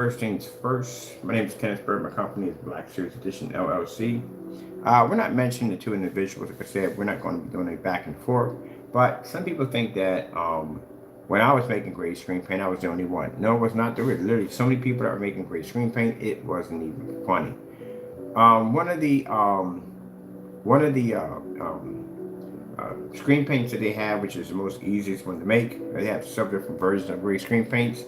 First things first, my name is Kenneth Bird. My company is Black Series Edition LLC. We're not mentioning the two individuals. Like I said, we're not going to be doing a back and forth. But some people think that when I was making gray screen paint, I was the only one. No, it was not. There were literally so many people that were making gray screen paint. It wasn't even funny. One of the screen paints that they have, which is the most easiest one to make. They have several different versions of gray screen paints.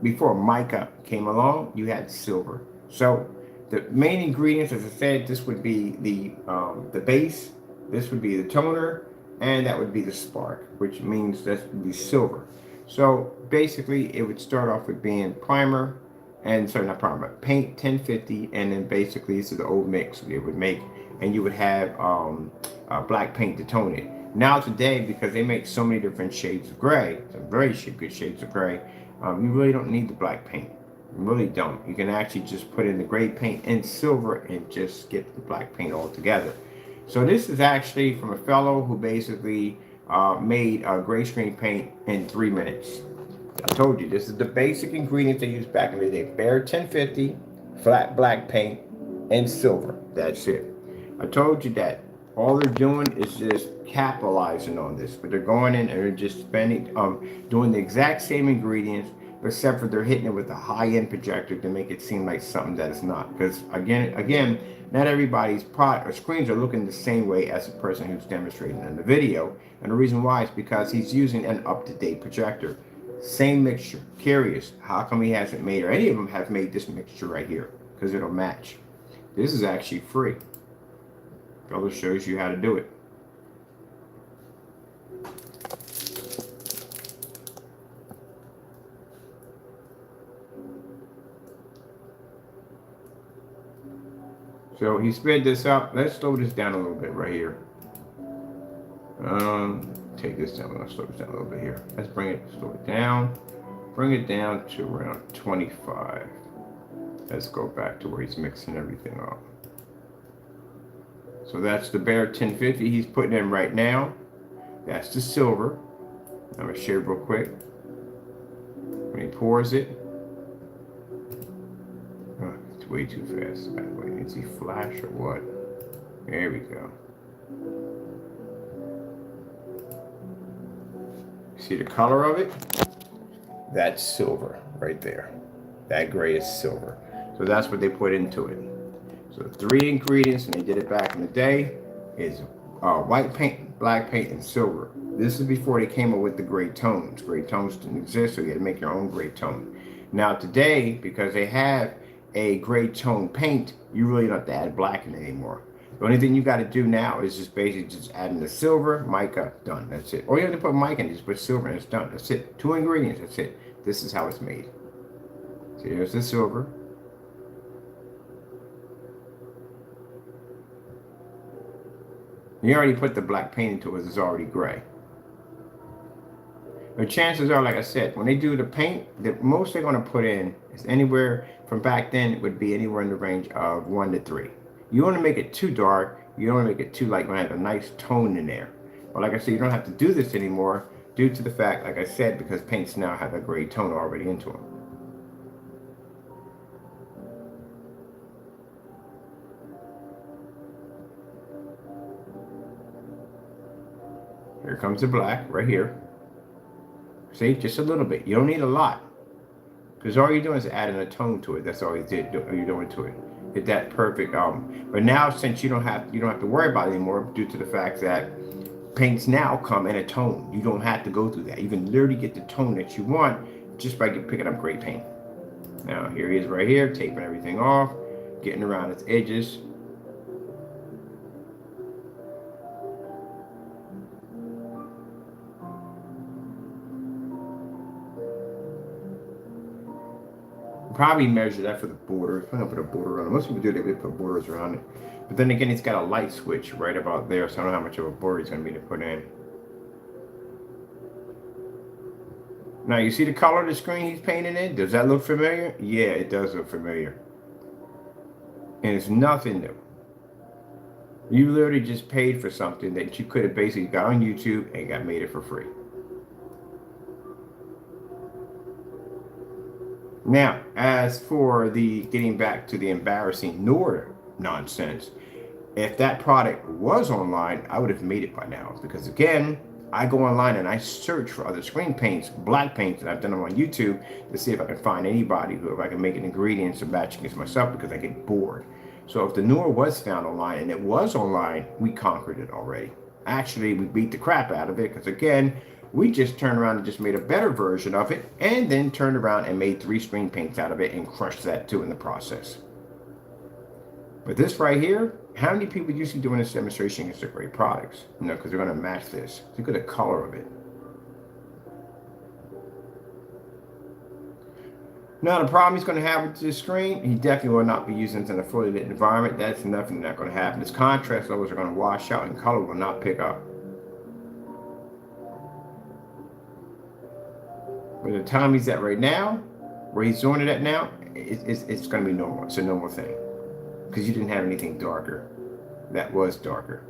Before mica came along, you had silver. So the main ingredients, as I said, this would be the base, this would be the toner, and that would be the spark, which means that would be silver. So basically, it would start off with being primer, and sorry, not primer, paint 1050, and then basically this is the old mix it would make, and you would have black paint to tone it. Now today, because they make so many different shades of gray, some very good shades of gray, you really don't need the black paint. You really don't. You can actually just put in the gray paint and silver and just get the black paint all together. So this is actually from a fellow who basically made gray screen paint in 3 minutes. I told you, this is the basic ingredients they used back in the day. Bare 1050, flat black paint, and silver. That's it. I told you that all they're doing is just capitalizing on this, but they're going in and they're just spending, doing the exact same ingredients, except for they're hitting it with a high-end projector to make it seem like something that it's not. Because again, not everybody's product or screens are looking the same way as the person who's demonstrating in the video, and the reason why is because he's using an up-to-date projector. Same mixture. Curious, how come he hasn't made, or any of them have made this mixture right here? Because it'll match. This is actually free. Fellow shows you how to do it. So he sped this up. Let's slow this down a little bit right here. Take this down. Let's slow this down a little bit here. Let's slow it down. Bring it down to around 25. Let's go back to where he's mixing everything up. So that's the bare 1050 he's putting in right now. That's the silver. I'm going to share it real quick. When he pours it. Oh, it's way too fast. By the way, is he flash or what? There we go. See the color of it? That's silver right there. That gray is silver. So that's what they put into it. So the 3 ingredients, and they did it back in the day, is white paint, black paint, and silver. This is before they came up with the gray tones. Gray tones didn't exist, so you had to make your own gray tone. Now today, because they have a gray tone paint, you really don't have to add black in it anymore. The only thing you got to do now is just basically just adding the silver, mica, done. That's it. Or you have to put mica in, just put silver and it's done. That's it. 2 ingredients, that's it. This is how it's made. So here's the silver. You already put the black paint into it, it's already gray. The chances are, like I said, when they do the paint, the most they're going to put in is anywhere from back then, it would be anywhere in the range of 1 to 3. You don't want to make it too dark. You don't want to make it too light. You want to have a nice tone in there. But like I said, you don't have to do this anymore due to the fact, like I said, because paints now have a gray tone already into them. Here comes the black right here. See, just a little bit. You don't need a lot, because all you're doing is adding a tone to it. That's all you're doing to it. Get that perfect. But now, since you don't have to worry about it anymore, due to the fact that paints now come in a tone. You don't have to go through that. You can literally get the tone that you want just by picking up gray paint. Now here he is right here, taping everything off, getting around its edges. Probably measure that for the border. If I don't put a border on it, most people do, they put borders around it. But then again, it's got a light switch right about there, so I don't know how much of a border it's going to be to put in. Now, you see the color of the screen he's painting in? Does that look familiar? Yeah, it does look familiar. And it's nothing new. You literally just paid for something that you could have basically got on YouTube and made it for free. Now, as for the getting back to the embarrassing Nord nonsense, if that product was online, I would have made it by now. Because again, I go online and I search for other screen paints, black paints, and I've done them on YouTube to see if I can find anybody who, if I can make an ingredients and batch against myself because I get bored. So if the Noor was found online and it was online, we conquered it already. Actually, we beat the crap out of it because again, we just turned around and just made a better version of it and then turned around and made 3 screen paints out of it and crushed that too in the process. But this right here, how many people usually doing this demonstration against their great products? You know, because they're going to match this. Look at the color of it. Now, the problem he's going to have with this screen, he definitely will not be using it in a fully lit environment. That's nothing not going to happen. His contrast levels are going to wash out and color will not pick up. But the time he's at right now, where he's doing it at now, it's going to be normal. It's a normal thing. Because you didn't have anything darker. That was darker.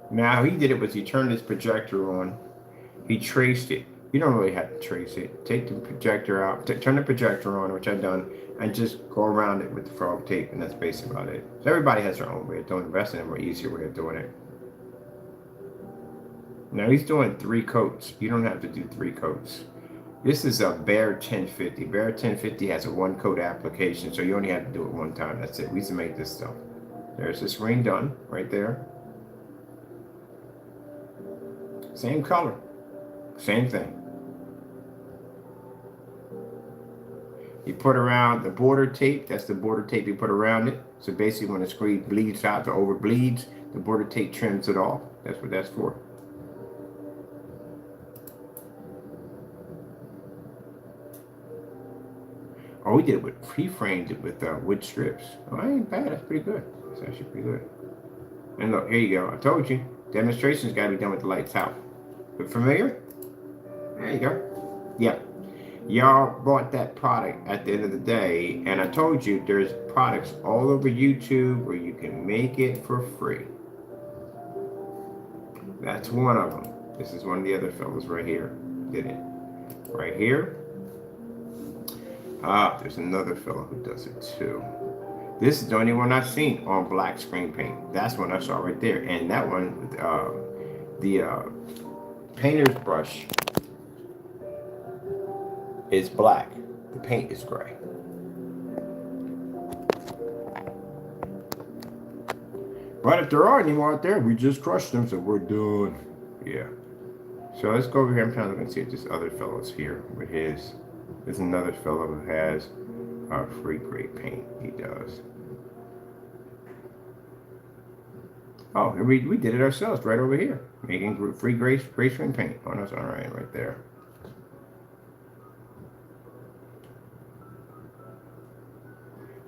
Now he did it was he turned his projector on. He traced it. You don't really have to trace it. Take the projector out, turn the projector on, which I've done, and just go around it with the frog tape, and that's basically about it. So everybody has their own way of doing it. Invest in a more easier way of doing it. Now he's doing 3 coats. You don't have to do 3 coats. This is a Behr 1050. Behr 1050 has a 1 coat application, so you only have to do it 1 time. That's it. We used to make this stuff. There's the screen done right there. Same color. Same thing. You put around the border tape. That's the border tape you put around it. So basically when the screen bleeds out or over bleeds, the border tape trims it off. That's what that's for. Oh, we did it with, he framed it with wood strips. Oh, that ain't bad. That's pretty good. That's actually pretty good. And look, here you go. I told you. Demonstration's got to be done with the lights out. But familiar? There you go. Yep. Y'all bought that product at the end of the day, and I told you there's products all over YouTube where you can make it for free. That's one of them. This is one of the other fellows right here. Did it. Right here. There's another fellow who does it too. This is the only one I've seen on black screen paint. That's one I saw right there. And that one, the painter's brush is black. The paint is gray. But if there are any more out there, we just crushed them, so we're done. Yeah. So let's go over here. I'm trying to look and see if this other fellow's here with his. There's another fellow who has free gray paint. He does. Oh, we did it ourselves right over here. Making free gray screen paint. Oh, that's all right there.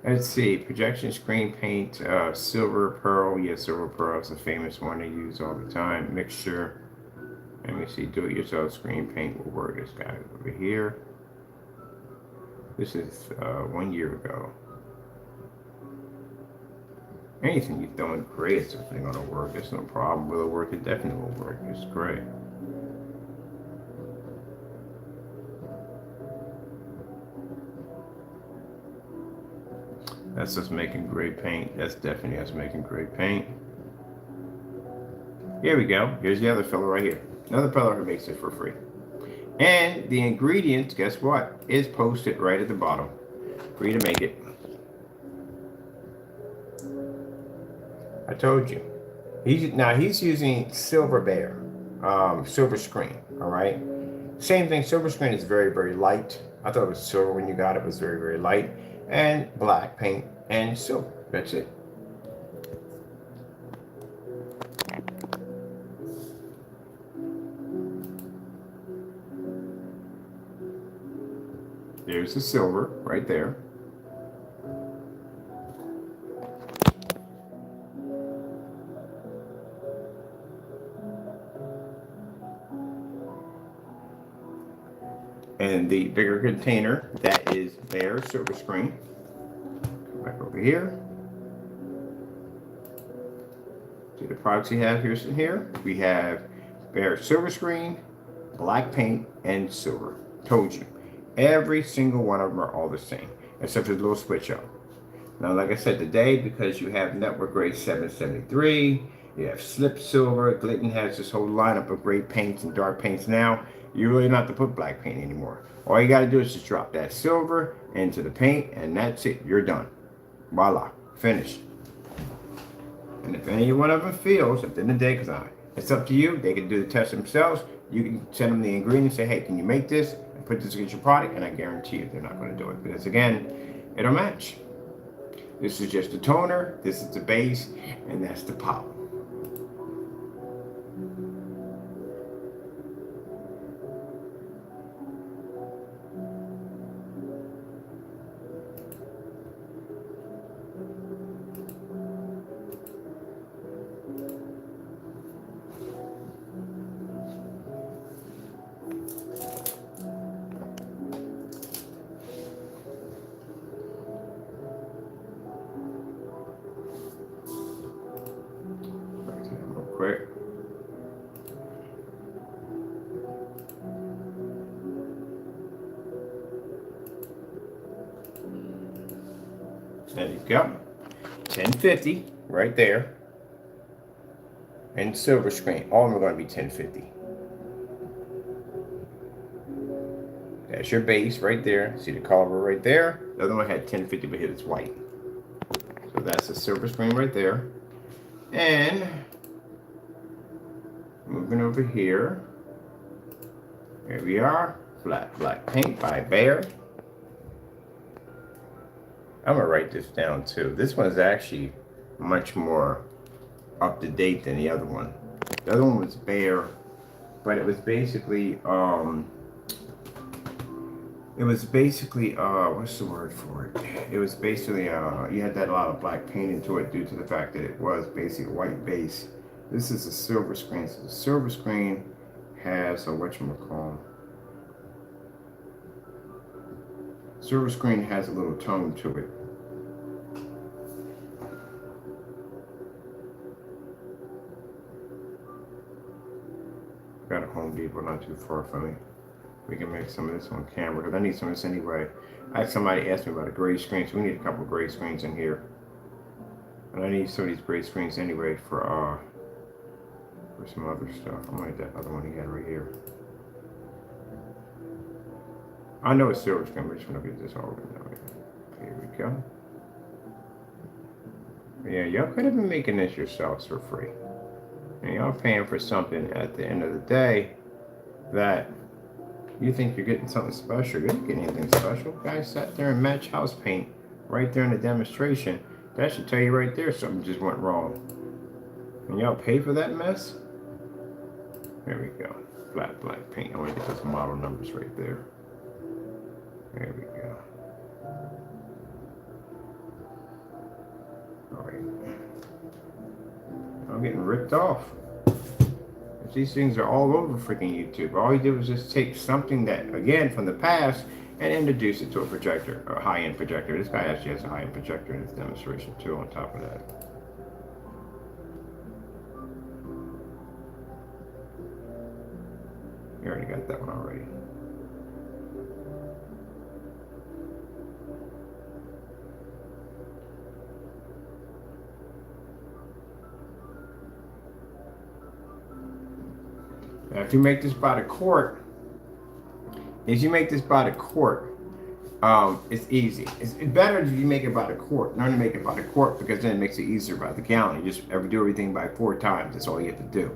Let's see, projection screen paint, silver pearl. Yeah, silver pearl is a famous one they use all the time. Mixture. Let me see, do-it-yourself screen paint will work. This guy over here. This is 1 year ago. Anything you've done gray is definitely going to work. There's no problem. Will it work? It definitely will work. It's gray. That's us making gray paint. That's definitely us making gray paint. Here we go. Here's the other fellow right here. Another fellow who makes it for free. And the ingredients, guess what? Is posted right at the bottom for you to make it. I told you. He's using Silver Behr, silver screen. All right. Same thing. Silver screen is very, very light. I thought it was silver when you got it. It was very, very light. And black paint and silver. That's it. There's the silver right there. And the bigger container, that is Behr Silver Screen. Come back over here. See the products we have here. We have Behr Silver Screen, black paint, and silver. Told you. Every single one of them are all the same, except for the little switch up. Now, like I said today, because you have network grade 773, you have slip silver, Glidden has this whole lineup of gray paints and dark paints now. You really don't have to put black paint anymore. All you got to do is just drop that silver into the paint, and that's it. You're done. Voila. Finished. And if any one of them fails, at the end of the day, because it's up to you, they can do the test themselves. You can send them the ingredients, say, hey, can you make this and put this against your product? And I guarantee you they're not going to do it. Because again, it'll match. This is just the toner, this is the base, and that's the pop. Quick. There you go. 1050 right there. And silver screen. All of them are going to be 1050. That's your base right there. See the color right there? The other one had 1050, but it's white. So that's the silver screen right there. And moving over here. Here we are. Flat black paint by Behr. I'm gonna write this down too. This one is actually much more up to date than the other one. The other one was Behr, but it was basically what's the word for it? It was basically you had that a lot of black paint into it due to the fact that it was basically a white base. This is a silver screen. So the silver screen has a whatchamacallit. Silver screen has a little tone to it. Got a Home Depot not too far from me. We can make some of this on camera because I need some of this anyway. I had somebody ask me about a gray screen, so we need a couple of gray screens in here. And I need some of these gray screens anyway for some other stuff. I'm gonna get that other one he had right here. I know it's silver screen, but I just want to get this all over. Here we go. Yeah, y'all could have been making this yourselves for free. And y'all paying for something at the end of the day that you think you're getting something special. You're not getting anything special. Guys sat there and matched house paint right there in the demonstration. That should tell you right there something just went wrong. And y'all pay for that mess? There we go. Flat black paint. I want to get those model numbers right there. There we go. All right. I'm getting ripped off. These things are all over freaking YouTube. All you did was just take something that, again, from the past and introduce it to a projector, a high-end projector. This guy actually has a high-end projector in his demonstration too on top of that. You already got that one already. Now, if you make this by the quart, it's easy. It's better if you make it by the quart. Learn to make it by the quart because then it makes it easier by the gallon. You just do everything by 4 times. That's all you have to do.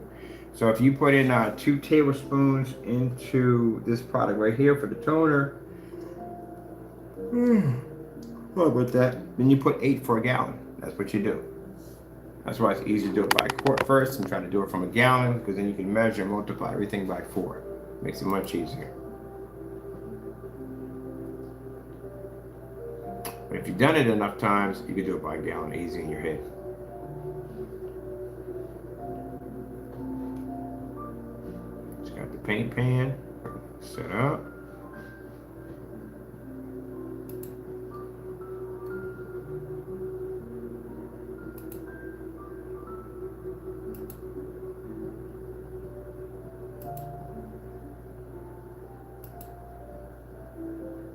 So if you put in 2 tablespoons into this product right here for the toner, what about that? Then you put 8 for a gallon. That's what you do. That's why it's easy to do it by quart first and try to do it from a gallon because then you can measure and multiply everything by 4. Makes it much easier. But if you've done it enough times, you can do it by a gallon easy in your head. Just got the paint pan set up.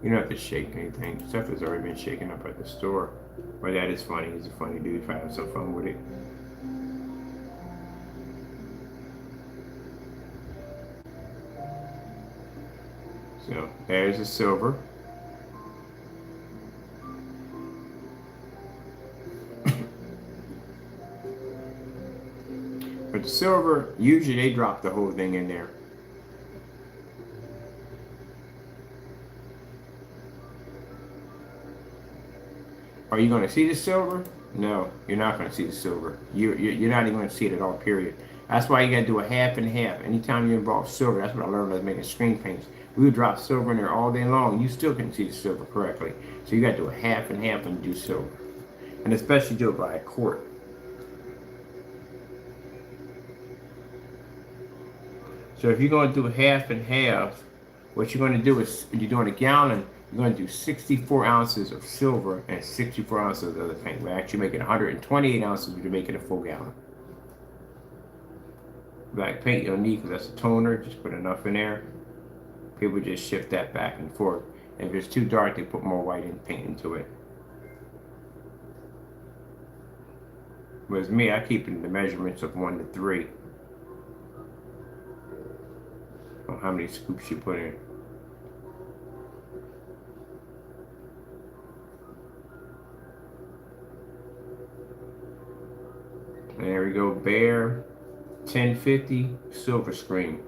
You don't have to shake anything. Stuff has already been shaken up at the store. But that is funny. He's a funny dude. If I have some fun with it. So there's the silver. But the silver, usually they drop the whole thing in there. Are you going to see the silver? No, you're not going to see the silver. You're not even going to see it at all, period. That's why you got to do a half and half. Anytime you involve silver, that's what I learned as making screen paints. We would drop silver in there all day long. You still couldn't see the silver correctly. So you got to do a half and half and do silver. And especially do it by a quart. So if you're going to do half and half, what you're going to do is, when you're doing a gallon, you're going to do 64 ounces of silver and 64 ounces of other paint. We're actually making 128 ounces if you're making a full gallon. Black paint you'll need because that's a toner. Just put enough in there. People just shift that back and forth. And if it's too dark, they put more white in paint into it. Whereas me, I keep in the measurements of 1 to 3. On how many scoops you put in. There we go, Behr 1050 silver screen.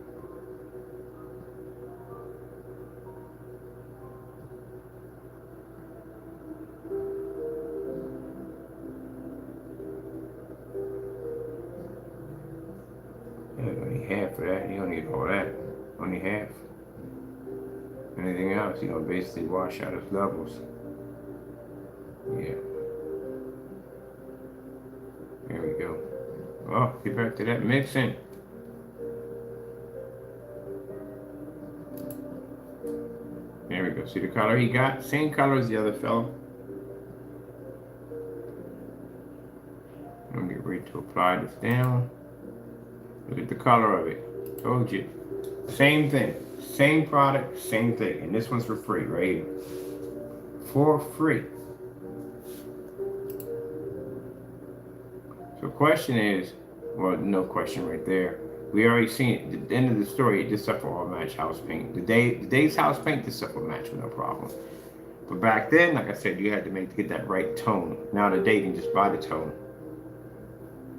Only half of that. You don't need all that. Only half. Anything else, you're gonna basically wash out its levels. Yeah. There we go. Oh, get back to that mixing. There we go. See the color he got? Same color as the other fellow. I'm gonna get ready to apply this down. Look at the color of it. Told you. Same thing. Same product, same thing. And this one's for free, right here. For free. So question is, well, no question right there. We already seen it. At the end of the story, this stuff will all match house paint. The day's house paint, this stuff will match with no problem. But back then, like I said, you had to get that right tone. Now today, you can just buy the tone.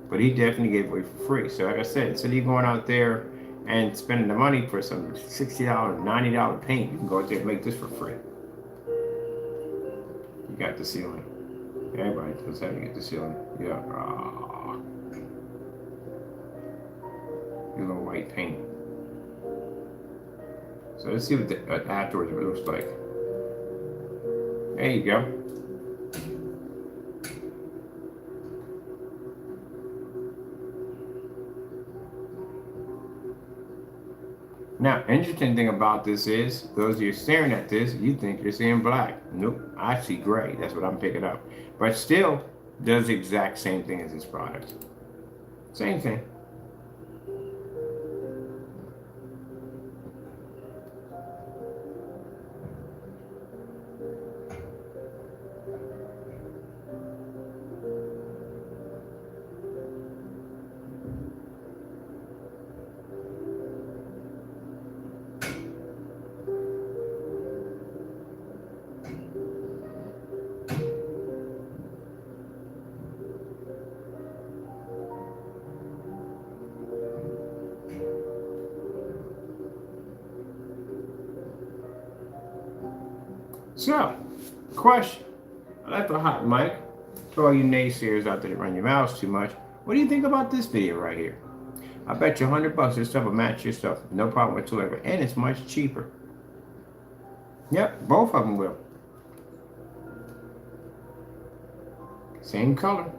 But he definitely gave it away for free. So like I said, instead of you going out there and spending the money for some $60, $90 paint, you can go out there and make this for free. You got the ceiling. Everybody knows how to get the ceiling. Yeah. Your little white paint. So let's see what the afterwards what it looks like. There you go. Now, interesting thing about this is, those of you staring at this, you think you're seeing black. Nope, I see gray. That's what I'm picking up. But still, does the exact same thing as this product. Same thing. So, question. I left a hot mic to all you naysayers out there that run your mouths too much. What do you think about this video right here? I bet you $100 this stuff will match your stuff. No problem whatsoever. And it's much cheaper. Yep, both of them will. Same color.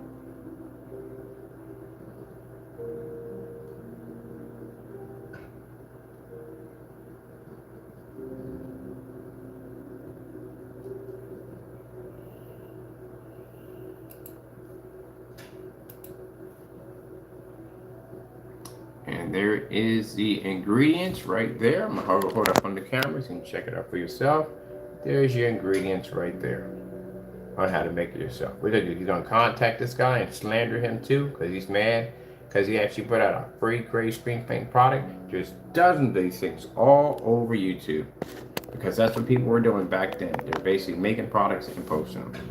And there is the ingredients right there. I'm gonna hold up on the camera so you can check it out for yourself. There's your ingredients right there on how to make it yourself. What are you gonna contact this guy and slander him too because he's mad because he actually put out a free gray screen paint product? There's dozens of these things all over YouTube because that's what people were doing back then. They're basically making products and posting them.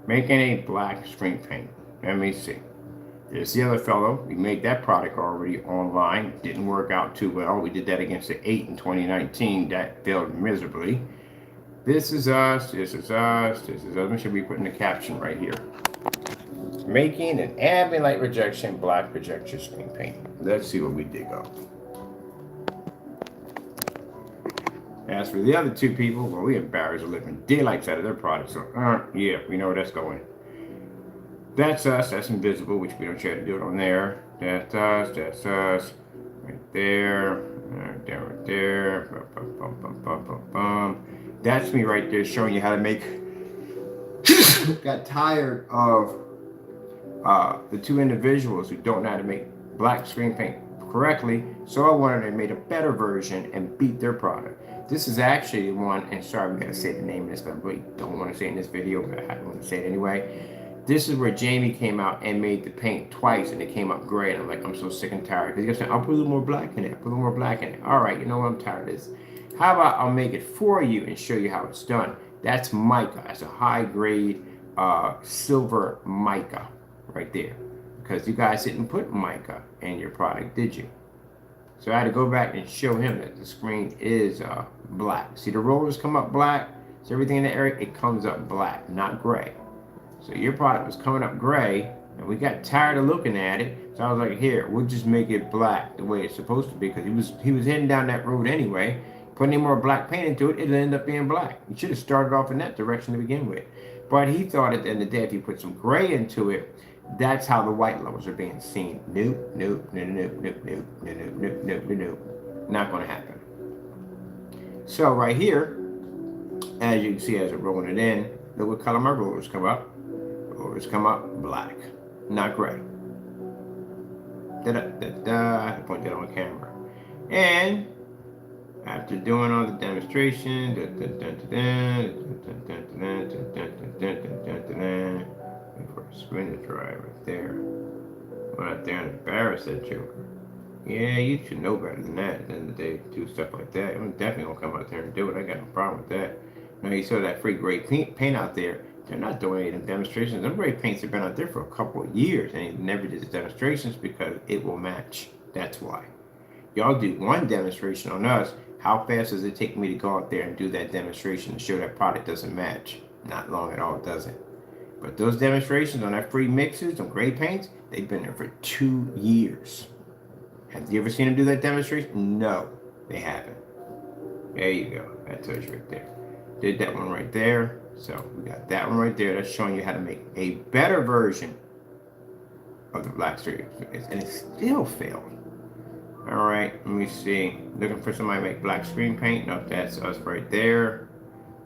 Making a black screen paint. Let me see. There's the other fellow. We made that product already online. Didn't work out too well. We did that against the 8 in 2019. That failed miserably. This is us. This is us. This is us. We should be putting the caption right here. Making an ambient light rejection black projector screen paint. Let's see what we dig up. As for the other two people, well, we embarrassed the living daylights out of their product. So, yeah, we know where that's going. That's us. That's invisible, which we don't try to do it on there. That's us. That's us. Right there. Right there. Right there. Bum, bum, bum, bum, bum. That's me right there showing you how to make. Got tired of the two individuals who don't know how to make black screen paint correctly, so I wanted to make a better version and beat their product. This is actually one, and sorry, we gotta say the name of this, but I really don't want to say it in this video, but I want to say it anyway. This is where Jamie came out and made the paint twice, and it came up gray. And I'm like, I'm so sick and tired. Because he goes, I'll put a little more black in it. Put a little more black in it. All right, you know what? I'm tired of this. How about I'll make it for you and show you how it's done? That's mica. That's a high grade silver mica right there. Because you guys didn't put mica in your product, did you? So I had to go back and show him that the screen is black. See, the rollers come up black. So everything in the area, it comes up black, not gray. So your product was coming up gray, and we got tired of looking at it. So I was like, here, we'll just make it black the way it's supposed to be, because he was heading down that road anyway. Put any more black paint into it, it'll end up being black. You should have started off in that direction to begin with. But he thought at the end of the day, if you put some gray into it, that's how the white levels are being seen. Nope, nope, nope, nope, nope, nope, nope, nope, nope, nope. Not going to happen. So right here, as you can see, as I'm rolling it in, look what color my rollers come up. Rollers come up black, not gray. I point that on camera. And after doing all the demonstration, for a spinner drive right there. Went out there and embarrassed that joker. Yeah, you should know better than that. At the end of the day, do stuff like that. I'm definitely gonna come out there and do it. I got no problem with that. Now you saw that free gray paint out there. They're not doing any demonstrations. Them gray paints have been out there for a couple of years, and they never did the demonstrations because it will match. That's why. Y'all do one demonstration on us. How fast does it take me to go out there and do that demonstration to show that product doesn't match? Not long at all, does it? But those demonstrations on that free mixes, on gray paints, they've been there for 2 years. Have you ever seen them do that demonstration? No, they haven't. There you go. That tells you right there. Did that one right there. So we got that one right there. That's showing you how to make a better version of the black screen. And it still failed. All right, let me see. Looking for somebody to make black screen paint. No, that's us right there.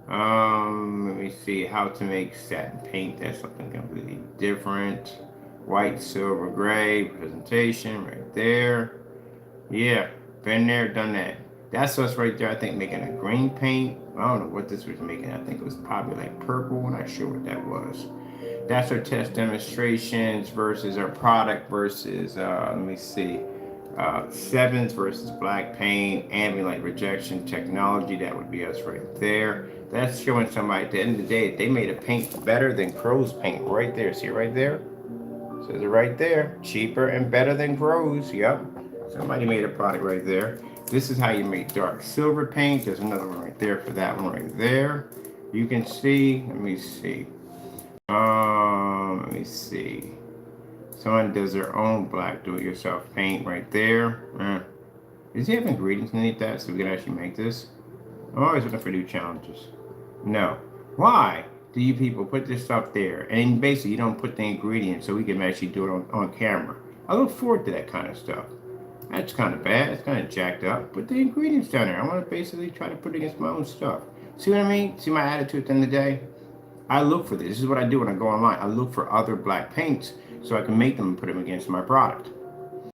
Let me see how to make satin paint. That's something completely different. White, silver, gray presentation right there. Yeah, been there, done that. That's us right there. I think making a green paint. I don't know what this was making. I think it was probably like purple. I'm not sure what that was. That's our test demonstrations versus our product versus, let me see. Sevens versus black paint, ambient light rejection technology. That would be us right there. That's showing somebody at the end of the day, they made a paint better than Crow's paint right there. See it right there? Says it right there. Cheaper and better than Crow's. Yep. Somebody made a product right there. This is how you make dark silver paint. There's another one right there for that one right there. You can see, let me see. Let me see. Someone does their own black do-it-yourself paint right there. Does he have ingredients underneath that so we can actually make this? I'm always looking for new challenges. No. Why do you people put this stuff there and basically you don't put the ingredients so we can actually do it on camera? I look forward to that kind of stuff. That's kind of bad. It's kind of jacked up. Put the ingredients down there. I want to basically try to put it against my own stuff. See what I mean? See my attitude at the end of the day? I look for this. This is what I do when I go online. I look for other black paints so I can make them and put them against my product.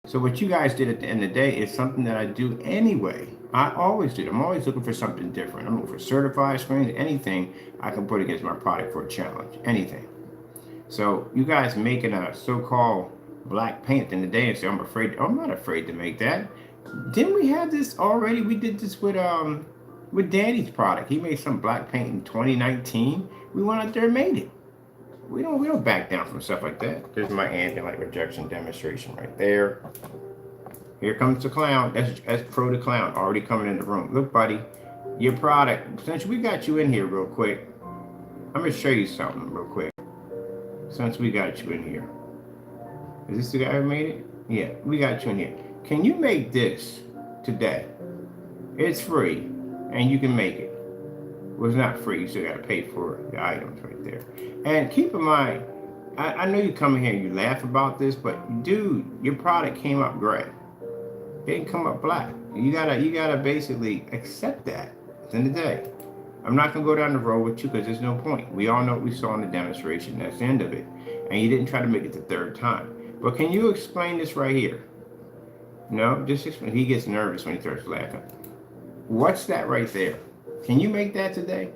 So what you guys did at the end of the day is something that I do anyway. I always do. I'm always looking for something different. I'm looking for certified screens, anything I can put against my product for a challenge, anything. So you guys making a so-called black paint at the end of the day and say, I'm afraid. I'm not afraid to make that. Didn't we have this already? We did this with Danny's product. He made some black paint in 2019. We went out there and made it. We don't back down from stuff like that. There's my ambient rejection demonstration right there. Here comes the clown. That's Pro the Clown already coming in the room. Look, buddy, your product. Since we got you in here real quick, I'm gonna show you something real quick. Since we got you in here, is this the guy who made it? Yeah, we got you in here. Can you make this today? It's free, and you can make it. Well, it's not free. You still got to pay for the items right there. And keep in mind, I know you come in here and you laugh about this, but dude, your product came up gray. It didn't come up black. You gotta basically accept that at the end of the day. I'm not gonna go down the road with you because there's no point. We all know what we saw in the demonstration. That's the end of it. And you didn't try to make it the third time. But can you explain this right here? No, just explain. He gets nervous when he starts laughing. What's that right there? Can you make that today?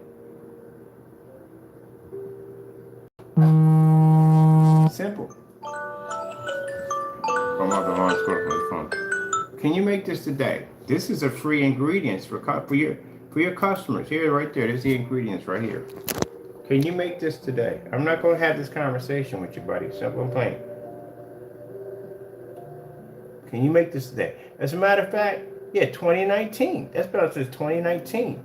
Simple. Can you make this today? This is a free ingredients for your customers. Here, right there. There's the ingredients right here. Can you make this today? I'm not going to have this conversation with you, buddy. Simple and plain. Can you make this today? As a matter of fact, yeah, 2019. That's been since 2019.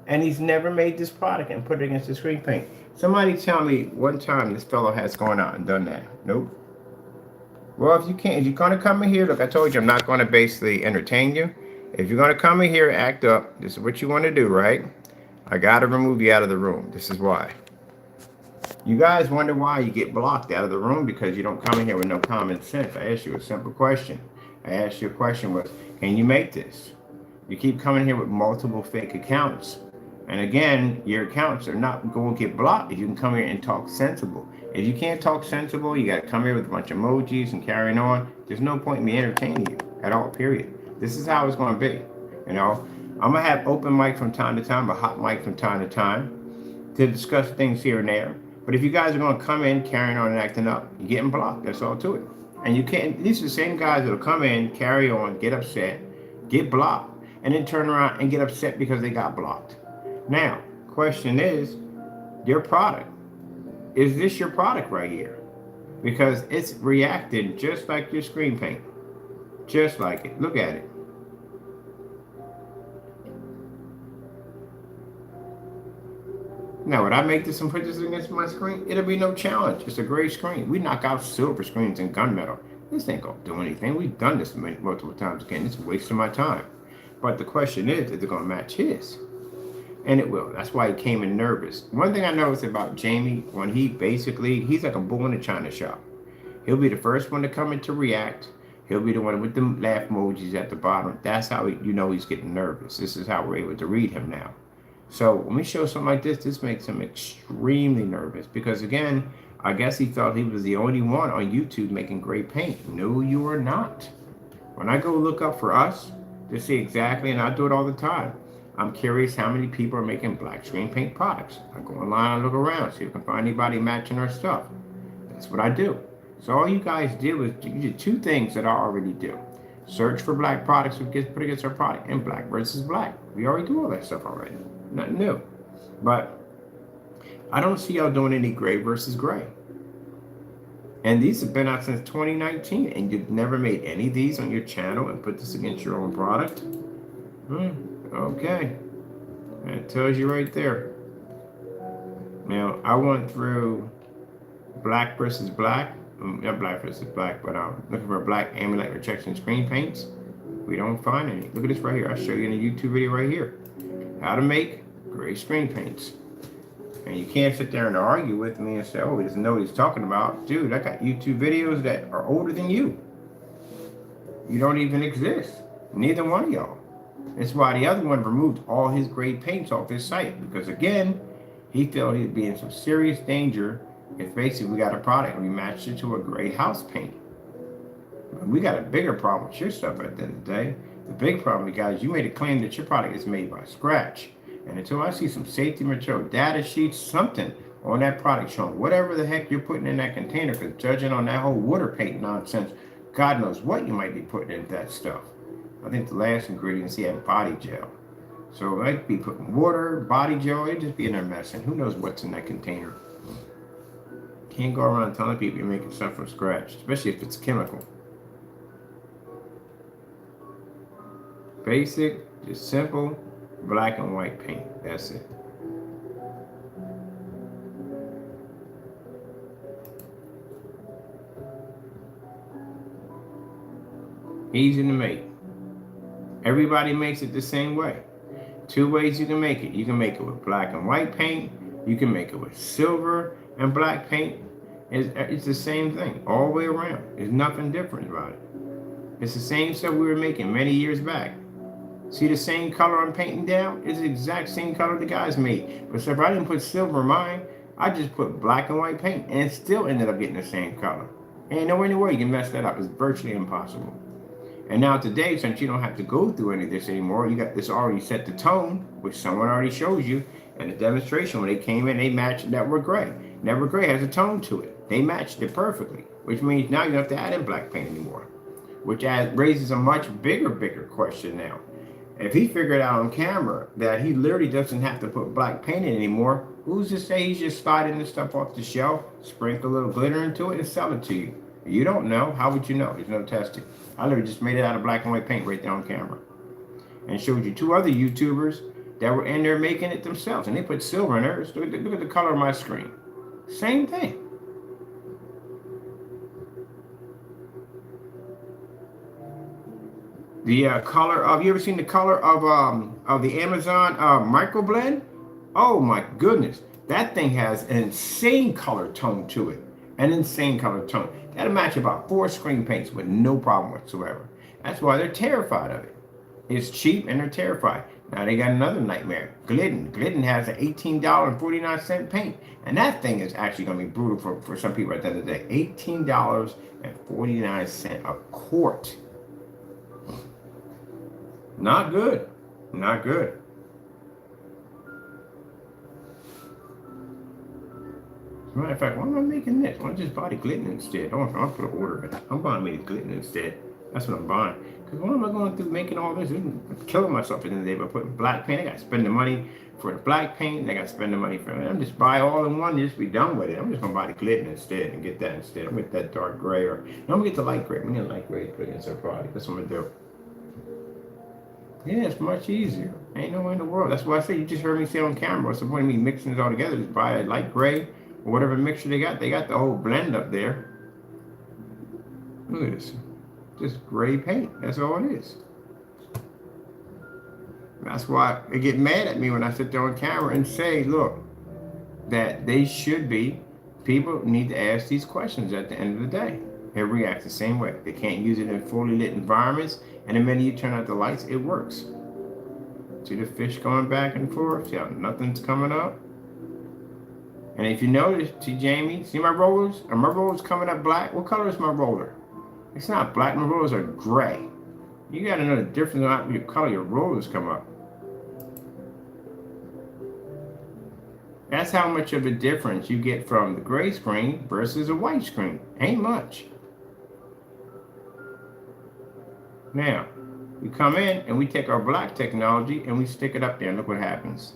And he's never made this product and put it against the screen paint. Somebody tell me one time this fellow has gone out and done that. Nope. Well, if you're going to come in here, look, I told you I'm not going to basically entertain you. If you're going to come in here and act up, this is what you want to do, right? I got to remove you out of the room. This is why. You guys wonder why you get blocked out of the room because you don't come in here with no common sense. I asked you a simple question. I asked you a question was, can you make this? You keep coming here with multiple fake accounts. And again, your accounts are not going to get blocked if you can come here and talk sensible. If you can't talk sensible, you got to come here with a bunch of emojis and carrying on. There's no point in me entertaining you at all, period. This is how it's going to be. You know, I'm going to have open mic from time to time, a hot mic from time to time to discuss things here and there. But if you guys are going to come in carrying on and acting up, you're getting blocked. That's all to it. And you can't, these are the same guys that'll come in, carry on, get upset, get blocked, and then turn around and get upset because they got blocked. Now, question is, your product. Is this your product right here? Because it's reacting just like your screen paint. Just like it. Look at it. Now, would I make this and put this against my screen? It'll be no challenge. It's a gray screen. We knock out silver screens and gunmetal. This ain't gonna do anything. We've done this multiple times again. It's wasting my time. But the question is it gonna match his? And it will. That's why he came in nervous. One thing I noticed about Jamie, when he's like a bull in a china shop. He'll be the first one to come in to react. He'll be the one with the laugh emojis at the bottom. That's how he's getting nervous. This is how we're able to read him now. So when we show something like this, this makes him extremely nervous because again, I guess he thought he was the only one on YouTube making great paint. No, you are not. When I go look up for us to see exactly, and I do it all the time, I'm curious how many people are making black screen paint products. I go online and look around, see if I can find anybody matching our stuff. That's what I do. So all you guys did was you did two things that I already do. Search for black products that get put against our product and black versus black. We already do all that stuff already. Nothing new. But I don't see y'all doing any gray versus gray. And these have been out since 2019 and you've never made any of these on your channel and put this against your own product? Okay. That tells you right there. Now, I went through black versus black. Not black versus black, but looking for black ambient rejection screen paints. We don't find any. Look at this right here. I'll show you in a YouTube video right here. How to make gray screen paints. And you can't sit there and argue with me and say, oh, he doesn't know what he's talking about. Dude, I got YouTube videos that are older than you. You don't even exist. Neither one of y'all. That's why the other one removed all his gray paints off his site, because again, he felt he'd be in some serious danger if basically we got a product and we matched it to a gray house paint. We got a bigger problem with your stuff at the end of the day. The big problem, guys, you made a claim that your product is made by scratch. And until I see some safety material, data sheets, something on that product showing whatever the heck you're putting in that container, because judging on that whole water paint nonsense, God knows what you might be putting into that stuff. I think the last ingredients he had body gel. So I'd be putting water, body gel, it'd just be in there messing. Who knows what's in that container? Can't go around telling people you're making stuff from scratch, especially if it's chemical. Basic, just simple, black and white paint. That's it. Easy to make. Everybody makes it the same way. Two ways you can make it. You can make it with black and white paint. You can make it with silver and black paint. It's the same thing all the way around. There's nothing different about it. It's the same stuff we were making many years back. See the same color I'm painting down? It's the exact same color the guys made. But except I didn't put silver in mine. I just put black and white paint, and it still ended up getting the same color. Ain't no way you can mess that up. It's virtually impossible. And now today, since you don't have to go through any of this anymore, you got this already set the tone, which someone already shows you. And the demonstration, when they came in, they matched Network Gray. Network Gray has a tone to it. They matched it perfectly, which means now you don't have to add in black paint anymore, which raises a much bigger question now. If he figured out on camera that he literally doesn't have to put black paint in anymore, who's to say he's just sliding this stuff off the shelf, sprinkle a little glitter into it, and sell it to you? You don't know. How would you know? There's no testing. I literally just made it out of black and white paint right there on camera. And showed you two other YouTubers that were in there making it themselves. And they put silver in theirs. Look at the color of my screen. Same thing. The color of, you ever seen the color of the Amazon microblend? Oh my goodness. That thing has an insane color tone to it. An insane color tone. That'll match about 4 screen paints with no problem whatsoever. That's why they're terrified of it. It's cheap and they're terrified. Now they got another nightmare. Glidden. Glidden has an $18.49 paint. And that thing is actually going to be brutal for some people at the end of the day. $18.49 a quart. Not good. Not good. As a matter of fact, why am I making this? Why don't I just buy the Glidden instead? I'll put an order in. I'm buying me the Glidden instead. That's what I'm buying. Because why am I going through making all this? I'm killing myself at the end of the day by putting black paint. I got to spend the money for the black paint. And I got to spend the money for it. I'm just buy all in one and just be done with it. I'm just going to buy the Glidden instead and get that instead. I'm going to get that dark gray or... No, I'm going to get the light gray. We need a light gray to put against our product. That's what I'm going to do. Yeah, it's much easier. Ain't no way in the world. That's why I say you just heard me say on camera. What's the point of me mixing it all together? Just buy a light gray or whatever mixture they got. They got the whole blend up there. Look at this. Just gray paint. That's all it is. That's why they get mad at me when I sit there on camera and say, look, that they should be, people need to ask these questions at the end of the day. It reacts the same way. They can't use it in fully lit environments. And the minute you turn out the lights, it works. See the fish going back and forth? See how nothing's coming up? And if you notice, see Jamie, see my rollers? Are my rollers coming up black? What color is my roller? It's not black, my rollers are gray. You gotta know the difference on your color your rollers come up. That's how much of a difference you get from the gray screen versus a white screen. Ain't much. Now, we come in and we take our black technology and we stick it up there and look what happens.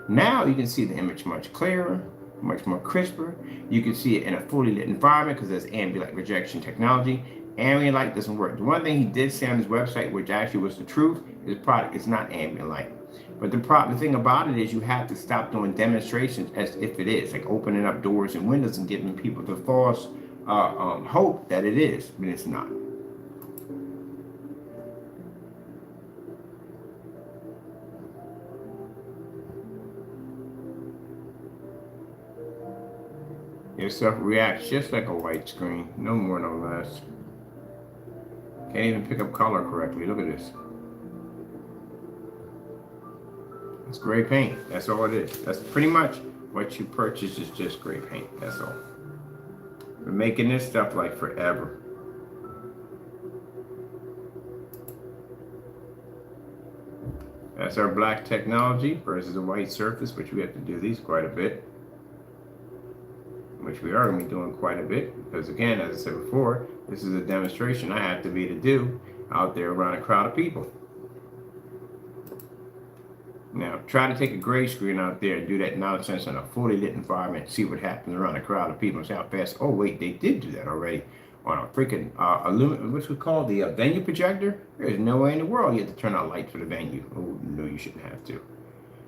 Now you can see the image much clearer, much more crisper. You can see it in a fully lit environment because there's ambient light rejection technology. Ambient light doesn't work. The one thing he did say on his website, which actually was the truth, his product is not ambient light. But the thing about it is you have to stop doing demonstrations as if it is, like opening up doors and windows and giving people the false hope that it is, but it's not. Your stuff reacts just like a white screen, no more, no less. Can't even pick up color correctly. Look at this. It's gray paint. That's all it is. That's pretty much what you purchase is just gray paint. That's all. We're making this stuff like forever. That's our black technology versus a white surface, which we have to do these quite a bit. Which we are going to be doing quite a bit. Because again, as I said before, this is a demonstration I have to be to do out there around a crowd of people. Now, try to take a gray screen out there and do that nonsense in a fully lit environment, see what happens around a crowd of people and see how fast. Oh, wait, they did do that already on a freaking what's it called? The venue projector? There's no way in the world you have to turn out lights for the venue. Oh, no, you shouldn't have to.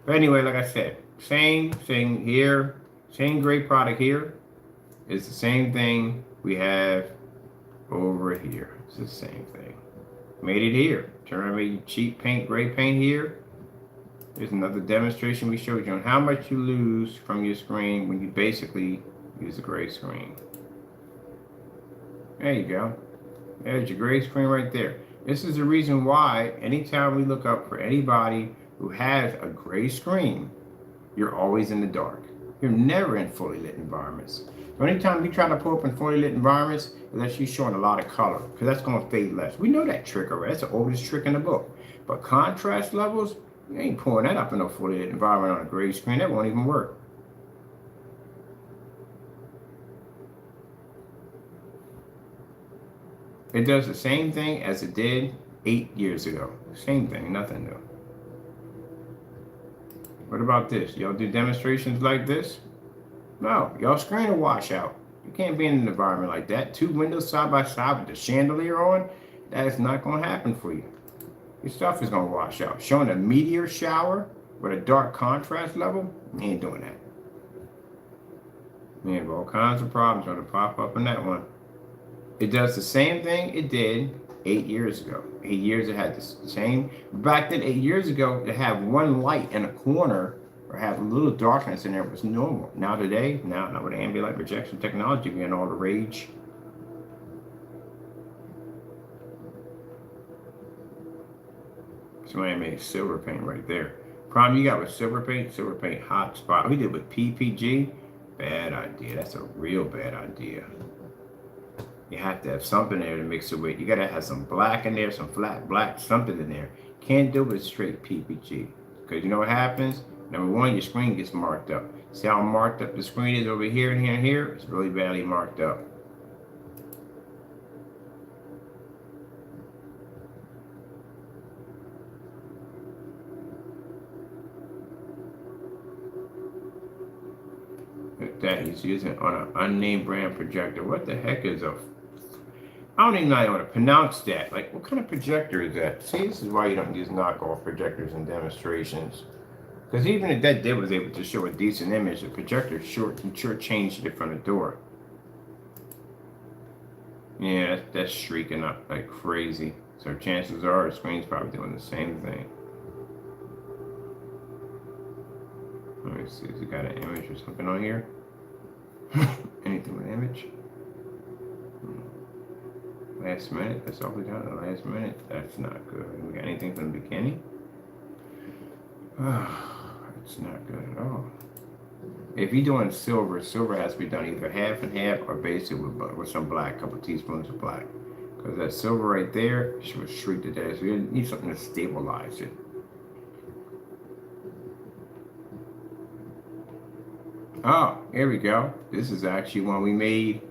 But anyway, like I said, same thing here, same gray product here. It's the same thing we have over here. It's the same thing. Made it here. Turn on me cheap paint, gray paint here. There's another demonstration we showed you on how much you lose from your screen when you basically use a gray screen. There you go. There's your gray screen right there. This is the reason why anytime we look up for anybody who has a gray screen, you're always in the dark. You're never in fully lit environments. So anytime you try to pull up in fully lit environments, that's you showing a lot of color, because that's going to fade less. We know that trick already. That's the oldest trick in the book. But contrast levels, you ain't pulling that up in a fully lit environment on a gray screen. That won't even work. It does the same thing as it did 8 years ago. Same thing, nothing new. What about this? Y'all do demonstrations like this? No, y'all screen will wash out. You can't be in an environment like that. 2 windows side by side with the chandelier on. That is not going to happen for you. Your stuff is going to wash out. Showing a meteor shower with a dark contrast level, you ain't doing that. You have all kinds of problems going to pop up in that one. It does the same thing it did 8 years ago. 8 years it had the same. Back then, 8 years ago, to have one light in a corner or have a little darkness in there was normal. Now today, now with ambient light projection technology being all the rage. Somebody made silver paint right there. Problem you got with silver paint hot spot. We did with PPG, bad idea. That's a real bad idea. You have to have something there to mix it with. You gotta have some black in there, some flat black, something in there. Can't do it with straight PPG. Because you know what happens? Number one, your screen gets marked up. See how marked up the screen is over here and here and here? It's really badly marked up. That he's using on an unnamed brand projector. What the heck is a... I don't even know how to pronounce that. Like, what kind of projector is that? See, this is why you don't use knockoff projectors in demonstrations. Because even if that did was able to show a decent image, the projector sure changed it from the door. Yeah, that's streaking up like crazy. So chances are the screen's probably doing the same thing. Let me see, has it got an image or something on here? Anything with image? Last minute, that's all we got in the last minute. That's not good. We got anything from the beginning? It's not good at all. If you're doing silver, silver has to be done either half and half or basically with some black, a couple teaspoons of black. Because that silver right there should shrink to death. So you need something to stabilize it. Oh, here we go. This is actually one we made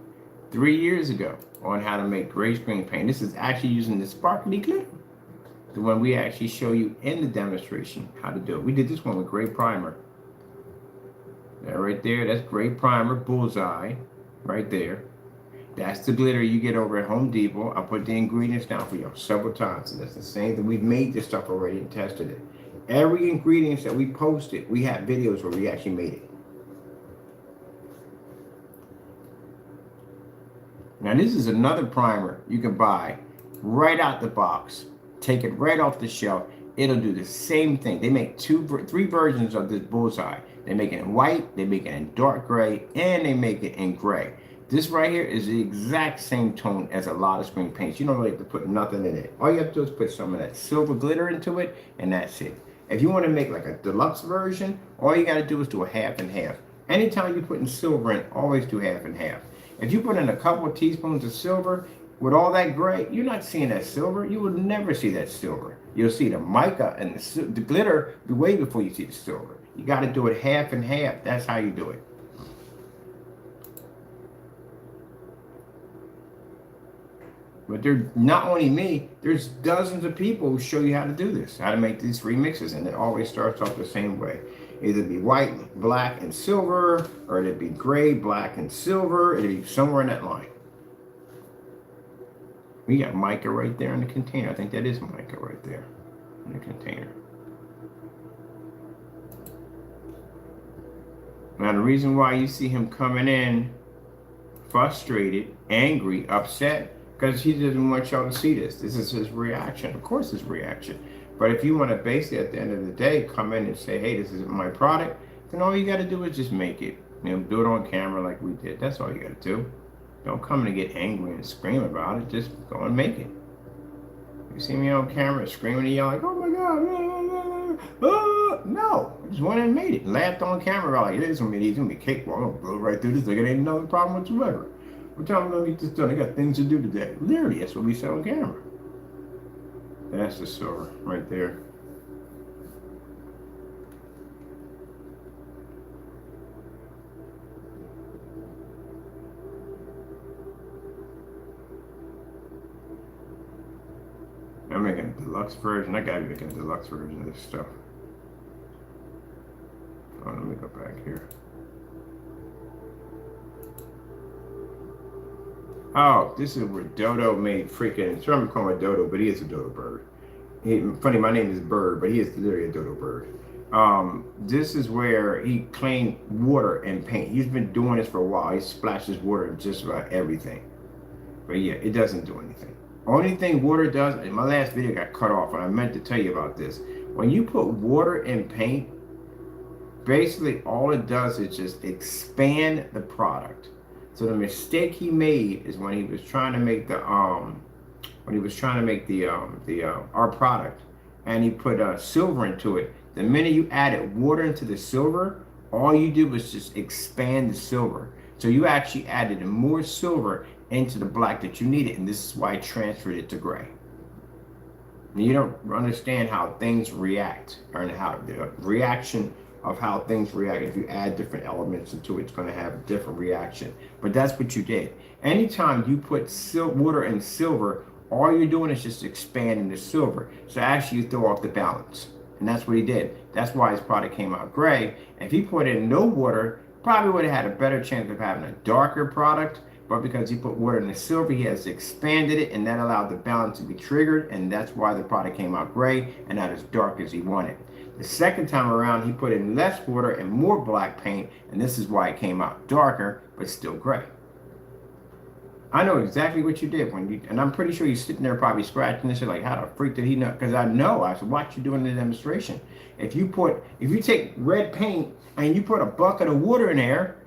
3 years ago on how to make gray screen paint. This is actually using the sparkly glitter. The one we actually show you in the demonstration how to do it. We did this one with gray primer. That right there, that's gray primer, bullseye, right there. That's the glitter you get over at Home Depot. I put the ingredients down for you several times. And that's the same thing. We've made this stuff already and tested it. Every ingredient that we posted, we have videos where we actually made it. Now this is another primer you can buy right out the box. Take it right off the shelf. It'll do the same thing. They make 3 versions of this bullseye. They make it in white, they make it in dark gray, and they make it in gray. This right here is the exact same tone as a lot of screen paints. You don't really have to put nothing in it. All you have to do is put some of that silver glitter into it, and that's it. If you want to make like a deluxe version, all you got to do is do a half and half. Anytime you put in silver in, always do half and half. If you put in a couple of teaspoons of silver with all that gray, you're not seeing that silver. You will never see that silver. You'll see the mica and the glitter way before you see the silver. You got to do it half and half. That's how you do it. But they're not only me, there's dozens of people who show you how to do this, how to make these remixes, and it always starts off the same way. Either be white, black, and silver, or it'd be gray, black, and silver. It'd be somewhere in that line. We got mica right there in the container. I think that is mica right there in the container. Now the reason why you see him coming in frustrated, angry, upset, because he doesn't want y'all to see this. This is his reaction. Of course, his reaction. But if you want to basically, at the end of the day, come in and say, hey, this is my product, then all you got to do is just make it. Do it on camera like we did. That's all you got to do. Don't come in and get angry and scream about it. Just go and make it. You see me on camera screaming and yelling like, oh my God. No. I just went and made it. Laughed on camera about like, it's going to be cakewalk. I'm going to blow right through this. Like, it ain't another problem whatsoever. What time am I going to get this done? I got things to do today. Literally, that's what we said on camera. That's the silver right there. I'm making a deluxe version. I gotta be making a deluxe version of this stuff. Oh, let me go back here. Oh, this is where Dodo made freaking, so I'm calling him Dodo, but he is a dodo bird. Funny, my name is Bird, but he is literally a dodo bird. This is where he claimed water and paint. He's been doing this for a while. He splashes water in just about everything. But yeah, it doesn't do anything. Only thing water does, and my last video got cut off, and I meant to tell you about this. When you put water in paint, basically all it does is just expand the product. So the mistake he made is when he was trying to make the our product, and he put silver into it. The minute you added water into the silver, all you did was just expand the silver. So you actually added more silver into the black that you needed, and this is why I transferred it to gray. And you don't understand how things react, or how the reaction of how things react. If you add different elements into it, it's going to have a different reaction. But that's what you did. Anytime you put water and silver, all you're doing is just expanding the silver. So actually you throw off the balance. And that's what he did. That's why his product came out gray. If he put in no water, probably would have had a better chance of having a darker product. But because he put water in the silver, he has expanded it, and that allowed the balance to be triggered. And that's why the product came out gray and not as dark as he wanted. The second time around, he put in less water and more black paint, and this is why it came out darker, but still gray. I know exactly what you did and I'm pretty sure you're sitting there probably scratching this shit like, how the freak did he know? Because I know, I watched you doing the demonstration. If you take red paint and you put a bucket of water in there,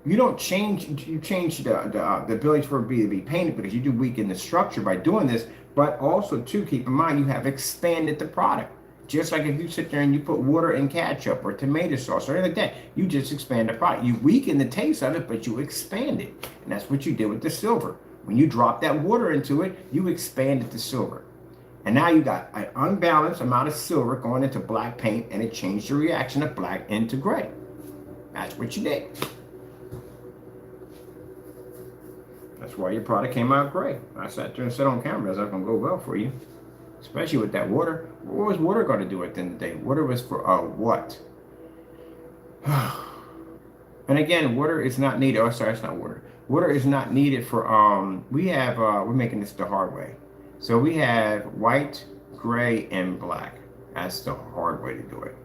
you change the ability for it to be painted, because you do weaken the structure by doing this. But also too, keep in mind, you have expanded the product. Just like if you sit there and you put water in ketchup or tomato sauce or anything like that, you just expand the product. You weaken the taste of it, but you expand it. And that's what you did with the silver. When you drop that water into it, you expanded the silver. And now you got an unbalanced amount of silver going into black paint, and it changed the reaction of black into gray. That's what you did. That's why your product came out gray. I sat there and said on camera, that's not going to go well for you. Especially with that water. What was water going to do at the end of the day? Water was for what? And again, water is not needed. Oh, sorry, it's not water. Water is not needed for, we're making this the hard way. So we have white, gray, and black. That's the hard way to do it.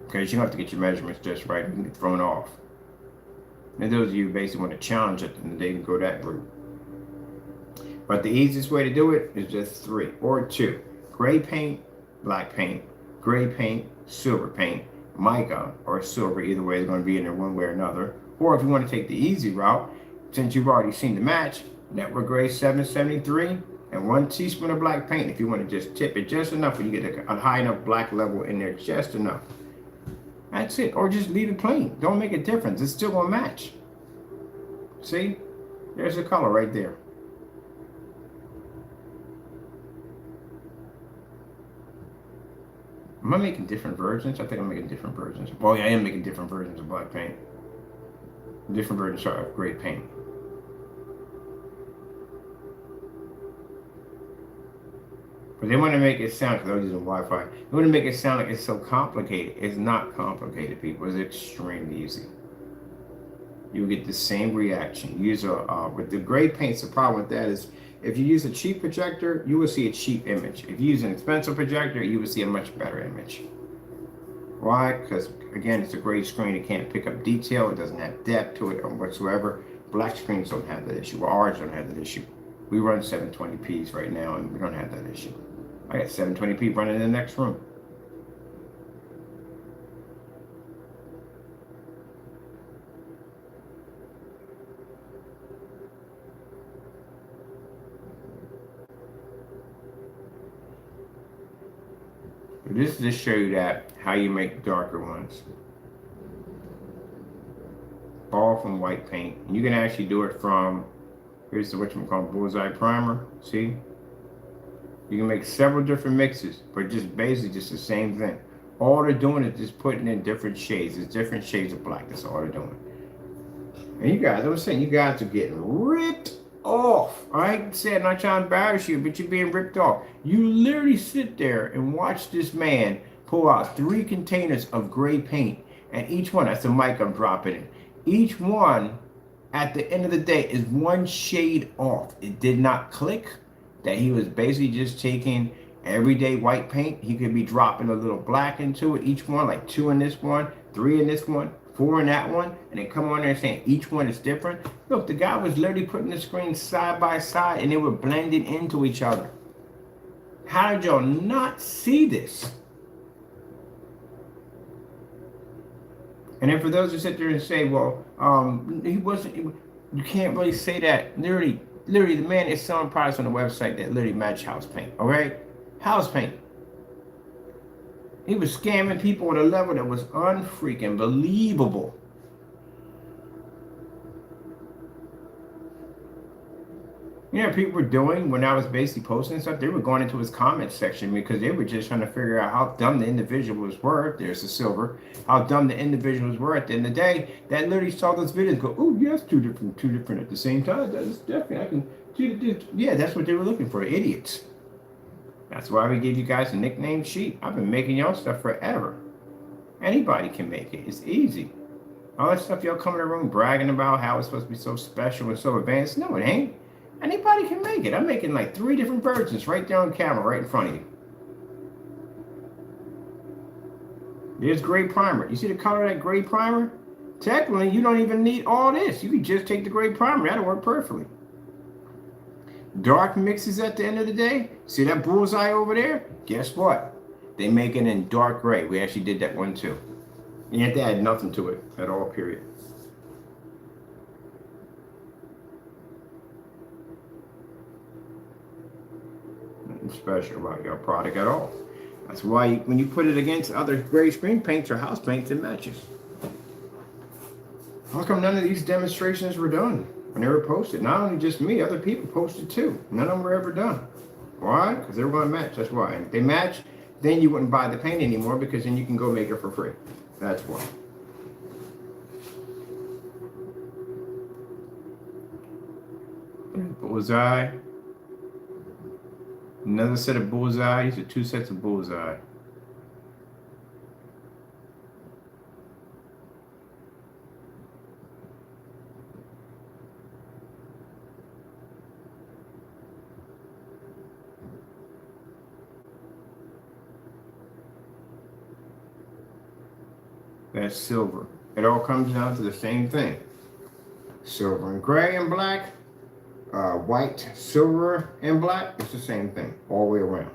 Because you don't have to get your measurements just right. You can get thrown off. And those of you who basically want to challenge it, then they can go that route. But the easiest way to do it is just 3 or 2. Gray paint, black paint, gray paint, silver paint, mica or silver, either way is going to be in there one way or another. Or if you want to take the easy route, since you've already seen the match, Network Gray 773, and 1 teaspoon of black paint. If you want to just tip it just enough, when you get a high enough black level in there, just enough. That's it. Or just leave it plain. Don't make a difference. It's still gonna match. See? There's the color right there. Am I making different versions? I think I'm making different versions. Oh yeah, I am making different versions of black paint. Different versions of gray paint. But they want to make it sound, because they're using Wi-Fi, they want to make it sound like it's so complicated. It's not complicated, people. It's extremely easy. You get the same reaction. Use with the gray paints, the problem with that is if you use a cheap projector, you will see a cheap image. If you use an expensive projector, you will see a much better image. Why? Because again, it's a gray screen. It can't pick up detail. It doesn't have depth to it or whatsoever. Black screens don't have that issue. Well, ours don't have that issue. We run 720p's right now, and we don't have that issue. I got 720p running in the next room. This is to show you that how you make darker ones. All from white paint. And you can actually do it from, here's the whatchamacallit bullseye primer. See? You can make several different mixes, but just basically just the same thing. All they're doing is just putting in different shades. It's different shades of black. That's all they're doing. And you guys, I'm saying, you guys are getting ripped off. I said, I'm not trying to embarrass you, but you're being ripped off. You literally sit there and watch this man pull out 3 containers of gray paint, and each one, that's the mic I'm dropping in. Each one, at the end of the day, is 1 shade off. It did not click. That he was basically just taking everyday white paint. He could be dropping a little black into it, each one, like 2 in this one, 3 in this one, 4 in that one, and then come on there and saying each one is different. Look, the guy was literally putting the screens side by side and they were blending into each other. How did y'all not see this? And then for those who sit there and say, well, he wasn't, you can't really say that. Literally, the man is selling products on the website that literally match house paint, all right? House paint. He was scamming people at a level that was unfreaking believable. You know what people were doing when I was basically posting stuff? They were going into his comment section because they were just trying to figure out how dumb the individuals were. There's the silver. How dumb the individuals were at the end of the day. That literally saw those videos and go, oh, yes, two different at the same time. That's definitely, I can do this. Yeah, that's what they were looking for, idiots. That's why we give you guys a nickname sheet. I've been making y'all stuff forever. Anybody can make it. It's easy. All that stuff y'all come in the room bragging about how it's supposed to be so special and so advanced. No, it ain't. Anybody can make it. I'm making like 3 different versions right there on camera, right in front of you. There's gray primer. You see the color of that gray primer? Technically, you don't even need all this. You can just take the gray primer. That'll work perfectly. Dark mixes at the end of the day. See that bullseye over there? Guess what? They make it in dark gray. We actually did that one too. You have to add nothing to it at all, period. Nothing special about your product at all. That's why when you put it against other gray screen paints or house paints, it matches. How come none of these demonstrations were done when they were posted? Not only just me, other people posted too. None of them were ever done. Why? Because they were going to match. That's why. And if they match, then you wouldn't buy the paint anymore because then you can go make it for free. That's why. Bullseye. Another set of bullseye. These are 2 sets of bullseye. That's silver. It all comes down to the same thing. Silver and gray and black. White, silver, and black. It's the same thing all the way around.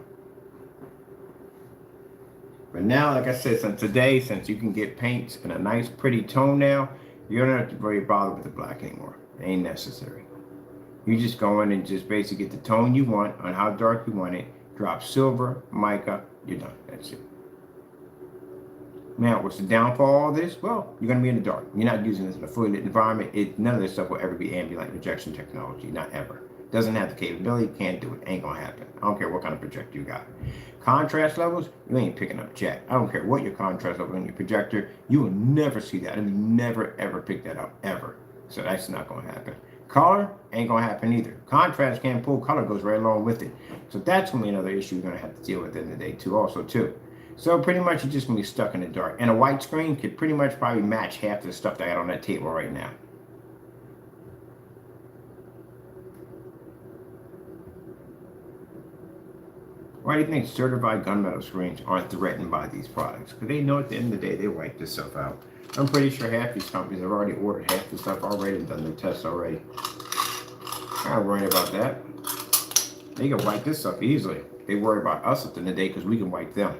But now, like I said, since you can get paints in a nice, pretty tone now, you don't have to really bother with the black anymore. It ain't necessary. You just go in and just basically get the tone you want on how dark you want it. Drop silver, mica, you're done. That's it. Now, what's the downfall of all this? Well, you're going to be in the dark. You're not using this in a fully lit environment. None of this stuff will ever be ambient projection technology. Not ever. Doesn't have the capability. Can't do it. Ain't going to happen. I don't care what kind of projector you got. Contrast levels, you ain't picking up jack. I don't care what your contrast level in your projector. You will never see that. And you never, ever pick that up. Ever. So that's not going to happen. Color ain't going to happen either. Contrast can't pull. Color goes right along with it. So that's going to be another issue you're going to have to deal with in the day too. Also too. So pretty much you're just going to be stuck in the dark. And a white screen could pretty much probably match half the stuff that I got on that table right now. Why do you think certified gunmetal screens aren't threatened by these products? Because they know at the end of the day they wipe this stuff out. I'm pretty sure half these companies have already ordered half the stuff already and done their tests already. I'm not worried about that. They can wipe this stuff easily. They worry about us at the end of the day because we can wipe them.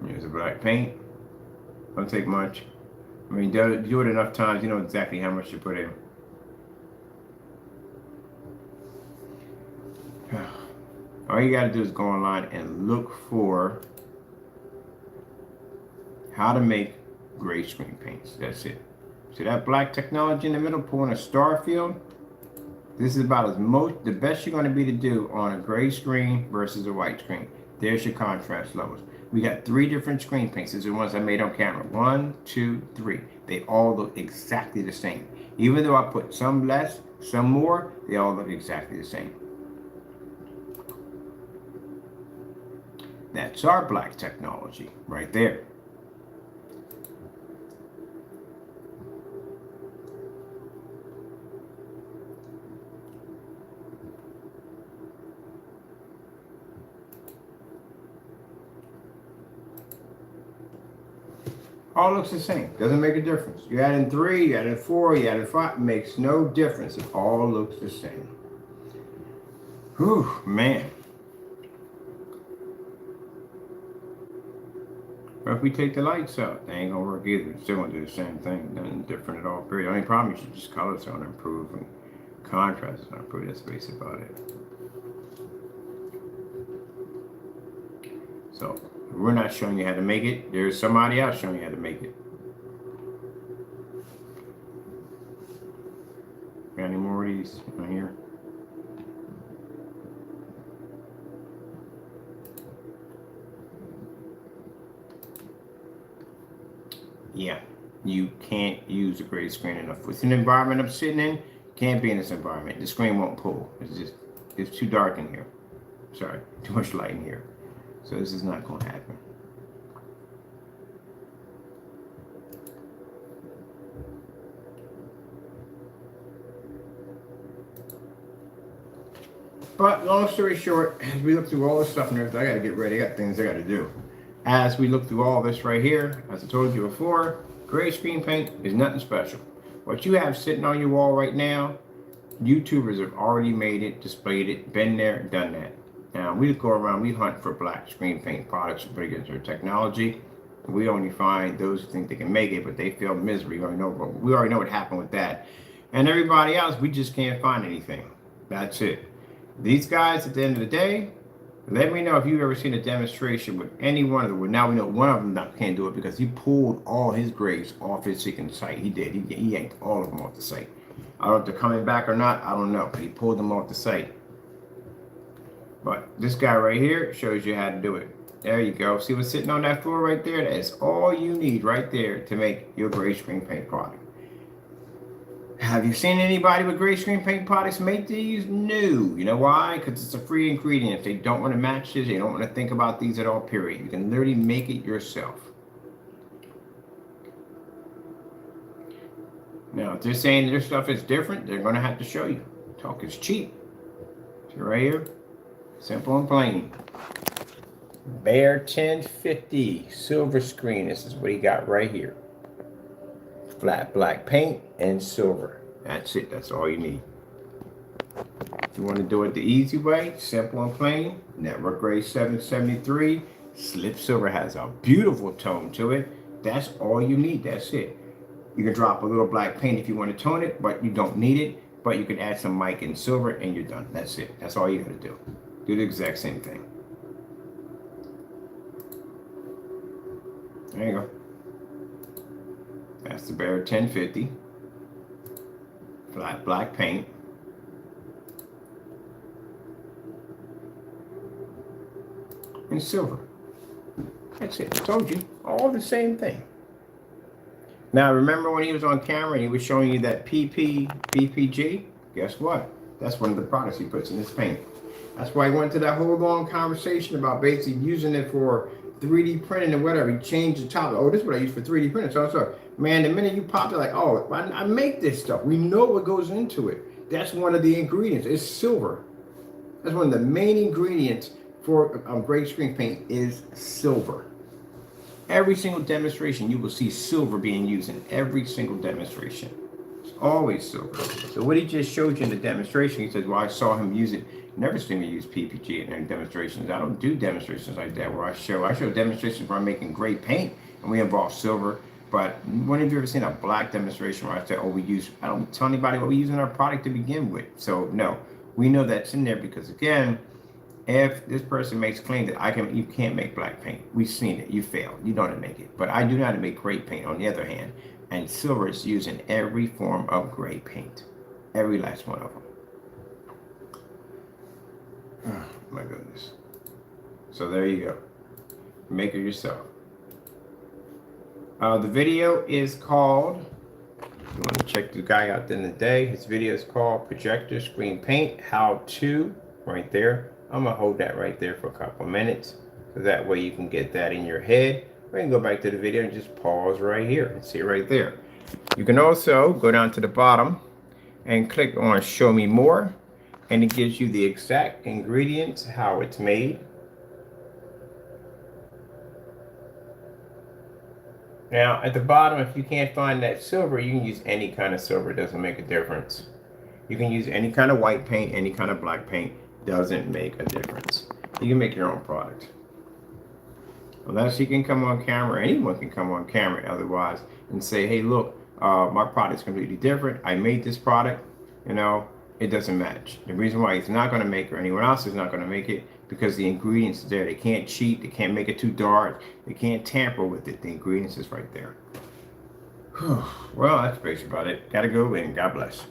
Here's a black paint. Don't take much. I mean, do it enough times, you know exactly how much to put in. All you got to do is go online and look for how to make gray screen paints. That's it. See that black technology in the middle pulling a star field? This is about the best you're going to be to do on a gray screen versus a white screen. There's your contrast levels. We got 3 different screen paints. These are the ones I made on camera. 1, 2, 3. They all look exactly the same. Even though I put some less, some more, they all look exactly the same. That's our black technology right there. All looks the same. Doesn't make a difference. You add in 3, you add in 4, you add in 5. Makes no difference. It all looks the same. Whew, man. But if we take the lights out, they ain't gonna work either. It's still gonna do the same thing. Nothing different at all. Period. The only problem is just colors are gonna improve and contrast is gonna improve. That's basically about it. So we're not showing you how to make it. There's somebody else showing you how to make it. Got any more of these on here? Yeah, you can't use a gray screen enough. Within the environment I'm sitting in, can't be in this environment. The screen won't pull. It's too dark in here. Sorry, too much light in here. So this is not going to happen. But long story short, as we look through all this stuff and everything, I got to get ready. I got things I got to do. As we look through all this right here, as I told you before, gray screen paint is nothing special. What you have sitting on your wall right now, YouTubers have already made it, displayed it, been there, done that. Now, we go around, we hunt for black screen paint products with particular technology. We only find those who think they can make it, but they feel misery. We already know what happened with that. And everybody else, we just can't find anything. That's it. These guys, at the end of the day, let me know if you've ever seen a demonstration with any one of them. Now we know one of them can't do it because he pulled all his grays off his second site. He did. He yanked all of them off the site. I don't know if they're coming back or not. I don't know. But he pulled them off the site. But this guy right here shows you how to do it. There you go. See what's sitting on that floor right there? That is all you need right there to make your gray screen paint product. Have you seen anybody with gray screen paint products make these? No. You know why? Because it's a free ingredient. If they don't want to match this, they don't want to think about these at all, period. You can literally make it yourself. Now, if they're saying their stuff is different, they're going to have to show you. Talk is cheap. See right here? Simple and plain. Bear 1050 silver screen. This is what he got right here. Flat black paint and silver. That's it. That's all you need. If you want to do it the easy way, simple and plain, Network Gray 773. Slip silver has a beautiful tone to it. That's all you need. That's it. You can drop a little black paint if you want to tone it, but you don't need it. But you can add some mica and silver and you're done. That's it. That's all you got to do. Do the exact same thing. There you go. That's the Barrett 1050. Flat black paint. And silver. That's it. I told you. All the same thing. Now, remember when he was on camera and he was showing you that BPG? Guess what? That's one of the products he puts in his paint. That's why he went to that whole long conversation about basically using it for 3D printing and whatever. He changed the topic. Oh, this is what I use for 3D printing. So. Man, the minute you pop it, like, oh, I make this stuff. We know what goes into it. That's one of the ingredients. It's silver. That's one of the main ingredients for gray screen paint is silver. Every single demonstration, you will see silver being used in every single demonstration. It's always silver. So what he just showed you in the demonstration, he said, well, I saw him use it. Never seen me use PPG in any demonstrations. I don't do demonstrations like that where I show demonstrations where I'm making gray paint and we involve silver. But when have you ever seen a black demonstration where I say, oh, I don't tell anybody what we use in our product to begin with. So no, we know that's in there because again, if this person makes claim that you can't make black paint, we've seen it, you failed, you know how to make it. But I do know how to make gray paint on the other hand, and silver is used in every form of gray paint, every last one of them. Oh my goodness. So there you go, make it yourself. The video is called, if you want to check the guy out in the day, his video is called Projector Screen Paint How To, right there. I'm going to hold that right there for a couple of minutes, so that way you can get that in your head. We can go back to the video and just pause right here and see right there. You can also go down to the bottom and click on Show Me More, and it gives you the exact ingredients, how it's made. Now, at the bottom, if you can't find that silver, you can use any kind of silver. It doesn't make a difference. You can use any kind of white paint, any kind of black paint. Doesn't make a difference. You can make your own product. Unless you can come on camera, anyone can come on camera otherwise and say, hey, look, my product's completely different. I made this product, it doesn't match. The reason why he's not going to make it or anyone else is not going to make it because the ingredients are there. They can't cheat. They can't make it too dark. They can't tamper with it. The ingredients is right there. Well, that's basically about it. Gotta go and God bless.